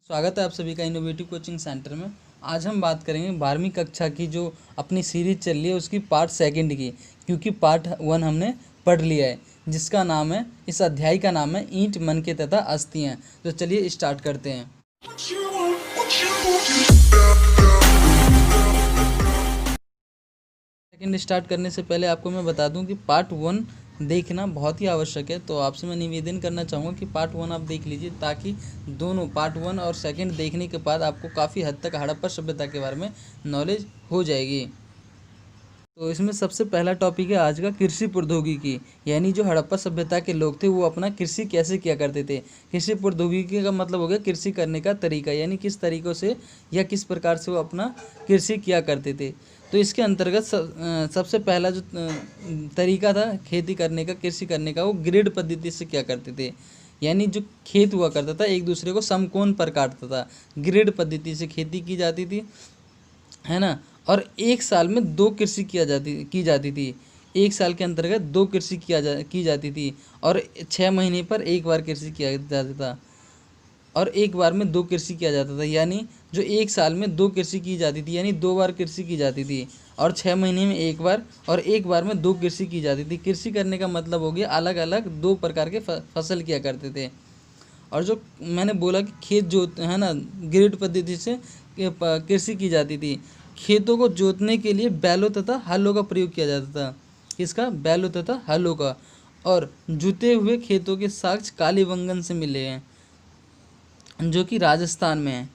स्वागत है आप सभी का इनोवेटिव कोचिंग सेंटर में। आज हम बात करेंगे 12वीं कक्षा की जो अपनी सीरीज चल रही है उसकी पार्ट सेकंड की, क्योंकि पार्ट 1 हमने पढ़ लिया है, जिसका नाम है, इस अध्याय का नाम है ईंट, मनके तथा अस्थियां। तो चलिए स्टार्ट करते हैं। सेकंड स्टार्ट करने से पहले आपको मैं बता दूं कि पार्ट 1 देखना बहुत ही आवश्यक है। तो आपसे मैं निवेदन करना चाहूँगा कि पार्ट 1 आप देख लीजिए, ताकि दोनों पार्ट 1 और सेकंड देखने के बाद आपको काफ़ी हद तक हड़प्पा सभ्यता के बारे में नॉलेज हो जाएगी। तो इसमें सबसे पहला टॉपिक है आज का कृषि प्रौद्योगिकी, यानी जो हड़प्पा सभ्यता के लोग थे वो अपना कृषि कैसे किया करते थे। कृषि प्रौद्योगिकी का मतलब हो गया कृषि करने का तरीका, यानी किस तरीक़ों से या किस प्रकार से वो अपना कृषि किया करते थे। तो इसके अंतर्गत सबसे पहला जो तरीका था खेती करने का, कृषि करने का, वो ग्रिड पद्धति से क्या करते थे, यानी जो खेत हुआ करता था एक दूसरे को समकोण पर काटता था। ग्रिड पद्धति से खेती की जाती थी, है ना। और एक साल में 2 कृषि की जाती थी। एक साल के अंतर्गत 2 कृषि की जाती थी और 6 महीने पर एक बार कृषि किया जाता था, और एक बार में 2 कृषि किया जाता था। यानी जो एक साल में 2 कृषि की जाती थी, यानी 2 बार कृषि की जाती थी, और 6 महीने में एक बार, और एक बार में 2 कृषि की जाती थी। कृषि करने का मतलब हो गया अलग अलग 2 प्रकार के फसल किया करते थे। और जो मैंने बोला कि खेत जोत है ना, ग्रिड पद्धति से कृषि की जाती थी। खेतों को जोतने के लिए बैलों तथा हलों का प्रयोग किया जाता था। किसका? बैलों तथा हलों का। और जुते हुए खेतों के साक्ष्य कालीबंगन से मिले हैं, जो कि राजस्थान में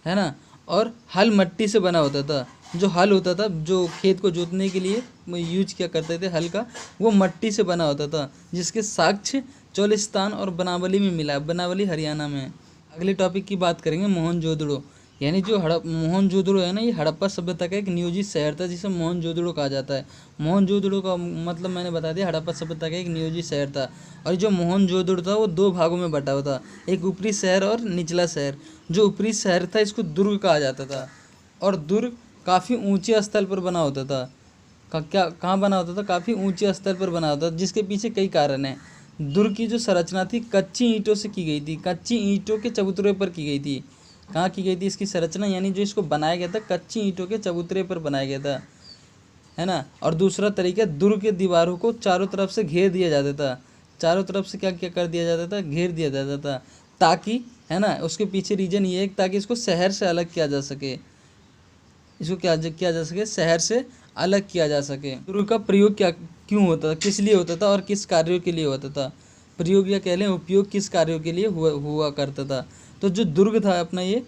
है ना। और हल मट्टी से बना होता था। जो हल होता था, जो खेत को जोतने के लिए यूज किया करते थे हल का, वो मट्टी से बना होता था, जिसके साक्ष्य चोलिस्तान और बनावली में मिला है। बनावली हरियाणा में है। अगले टॉपिक की बात करेंगे मोहनजोदड़ो, यानी जो मोहनजोदड़ो है ना, ये हड़प्पा सभ्यता का एक नियोजित शहर था, जिसे मोहनजोदड़ो कहा जाता है। मोहनजोदड़ो का मतलब मैंने बता दिया, हड़प्पा सभ्यता का एक नियोजित शहर था। और जो मोहनजोदड़ो था वो 2 भागों में बटा हुआ था, एक ऊपरी शहर और निचला शहर। जो ऊपरी शहर था इसको दुर्ग कहा जाता था, और दुर्ग काफ़ी ऊंचे स्थल पर बना होता था। कहाँ बना होता था? काफ़ी ऊंचे स्तर पर बना होता था, जिसके पीछे कई कारण हैं। दुर्ग की जो संरचना थी कच्ची ईंटों से की गई थी, कच्ची ईंटों के चबूतरे पर की गई थी। कहाँ की गई थी इसकी संरचना? यानी जो इसको बनाया गया था कच्ची ईंटों के चबूतरे पर बनाया गया था, है ना। और दूसरा तरीका, दुर्ग के दीवारों को चारों तरफ से घेर दिया जाता था। चारों तरफ से क्या क्या कर दिया जाता था? घेर दिया जाता था, ताकि, है ना, उसके पीछे रीजन ये है ताकि इसको शहर से अलग किया जा सके। इसको क्या किया जा सके? शहर से अलग किया जा सके। दुर्ग का प्रयोग क्यों होता था, किस लिए होता था और किस कार्यों के लिए होता था? प्रयोग या कह लें उपयोग किस कार्यों के लिए हुआ करता था? तो जो दुर्ग था अपना, ये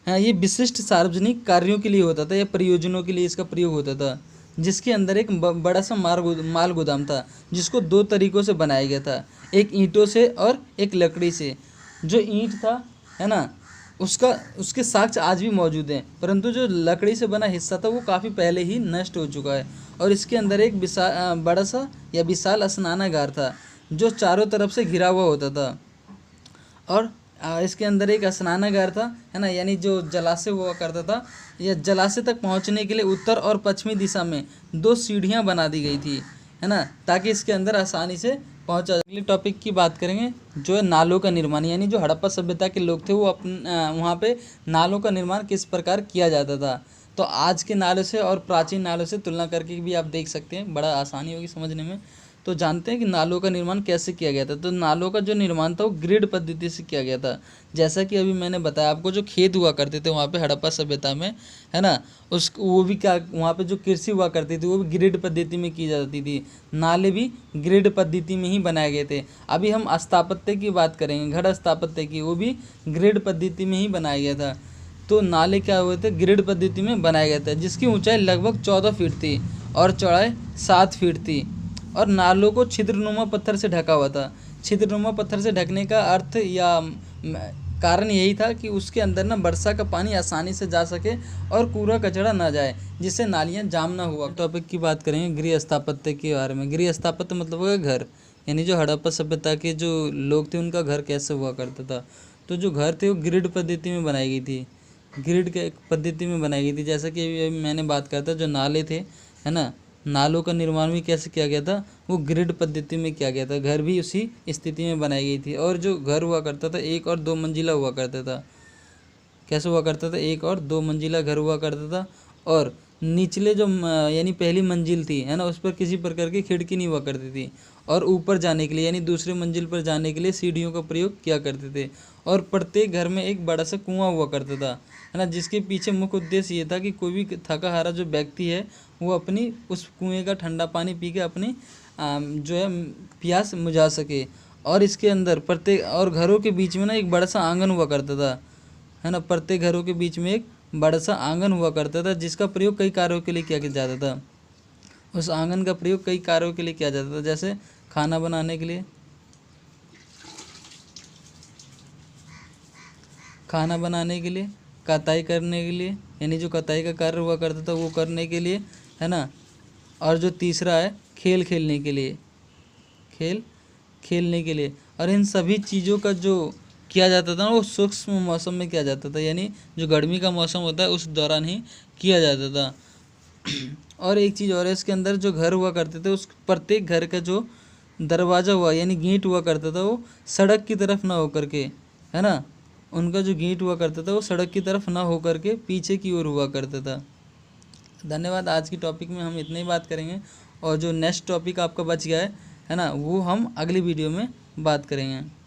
हाँ, ये विशिष्ट सार्वजनिक कार्यों के लिए होता था या प्रयोजनों के लिए इसका प्रयोग होता था, जिसके अंदर एक बड़ा सा माल गोदाम था, जिसको 2 तरीक़ों से बनाया गया था, एक ईंटों से और एक लकड़ी से। जो ईंट था, है ना, उसके साक्ष्य आज भी मौजूद हैं, परंतु जो लकड़ी से बना हिस्सा था वो काफ़ी पहले ही नष्ट हो चुका है। और इसके अंदर एक बड़ा सा या विशाल स्नानागार था, जो चारों तरफ से घिरा हुआ होता था। और इसके अंदर एक स्नानागार था, है ना, यानी जो जलाशय हुआ करता था, या जलाशय तक पहुंचने के लिए उत्तर और पश्चिमी दिशा में 2 सीढ़ियां बना दी गई थी, है ना, ताकि इसके अंदर आसानी से पहुंचा। अगले टॉपिक की बात करेंगे, जो है नालों का निर्माण, यानी जो हड़प्पा सभ्यता के लोग थे वो वहाँ पे नालों का निर्माण किस प्रकार किया जाता था। तो आज के नालों से और प्राचीन नालों से तुलना करके भी आप देख सकते हैं, बड़ा आसानी होगी समझने में। तो जानते हैं कि नालों का निर्माण कैसे किया गया था। तो नालों का जो निर्माण था वो ग्रिड पद्धति से किया गया था। जैसा कि अभी मैंने बताया आपको, जो खेत हुआ करते थे वहाँ पे हड़प्पा सभ्यता में, है ना, वो भी क्या, वहाँ पे जो कृषि हुआ करती थी वो भी ग्रिड पद्धति में की जाती थी। नाले भी ग्रिड पद्धति में ही बनाए गए थे। अभी हम स्थापत्य की बात करेंगे, घड़ स्थापत्य की, वो भी ग्रिड पद्धति में ही बनाया गया था। तो नाले क्या हुए थे? ग्रिड पद्धति में बनाया गया था, जिसकी ऊंचाई लगभग 14 फीट थी और चौड़ाई 7 फीट थी। और नालों को छिद्रनुमा पत्थर से ढका हुआ था। छिद्रनुमा पत्थर से ढकने का अर्थ या कारण यही था कि उसके अंदर ना वर्षा का पानी आसानी से जा सके और कूड़ा कचरा ना जाए, जिससे नालियाँ जाम ना हुआ। टॉपिक की बात करेंगे गृह स्थापत्य के बारे में। गृह स्थापत्य मतलब होगा घर, यानी जो हड़प्पा सभ्यता के जो लोग थे उनका घर कैसे हुआ करता था। तो जो घर थे वो ग्रिड पद्धति में बनाई गई थी, ग्रिड के पद्धति में बनाई गई थी। जैसा कि मैंने बात करा था, जो नाले थे, है ना, नालों का निर्माण भी कैसे किया गया था? वो ग्रिड पद्धति में किया गया था। घर भी उसी स्थिति में बनाई गई थी। और जो घर हुआ करता था 1 और 2 मंजिला हुआ करता था, कैसे हुआ करता था, 1 और 2 मंजिला घर हुआ करता था, और निचले जो यानी पहली मंजिल थी है ना, उस पर किसी प्रकार की खिड़की नहीं हुआ करती थी, और ऊपर जाने के लिए यानी दूसरी मंजिल पर जाने के लिए सीढ़ियों का प्रयोग किया करते थे, और प्रत्येक घर में एक बड़ा सा कुआं हुआ करता था है ना, जिसके पीछे मुख्य उद्देश्य ये था कि कोई भी थका हारा जो व्यक्ति है वो अपनी उस कुएं का ठंडा पानी पी के अपनी जो है प्यास बुझा सके। और इसके अंदर प्रत्येक और घरों के बीच में ना एक बड़ा सा आंगन हुआ करता था है ना, प्रत्येक घरों के बीच में एक बड़ा सा आंगन हुआ करता था, जिसका प्रयोग कई कार्यों के लिए किया जाता था। उस आंगन का प्रयोग कई कार्यों के लिए किया जाता था, जैसे खाना बनाने के लिए, कताई करने के लिए, यानी जो कताई का कार्य हुआ करता था वो करने के लिए है ना, और जो तीसरा है खेल खेलने के लिए, और इन सभी चीज़ों का जो किया जाता था ना वो सूक्ष्म मौसम में किया जाता था, यानी जो गर्मी का मौसम होता है उस दौरान ही किया जाता था। और एक चीज़ और है, इसके अंदर जो घर हुआ करते थे उस प्रत्येक घर का जो दरवाज़ा हुआ यानी गेट हुआ करता था वो सड़क की तरफ ना होकर के है ना, उनका जो गेट हुआ करता था वो सड़क की तरफ ना होकर के पीछे की ओर हुआ करता था। धन्यवाद। आज की टॉपिक में हम इतनी ही बात करेंगे, और जो नेक्स्ट टॉपिक आपका बच गया है ना, वो हम अगली वीडियो में बात करेंगे।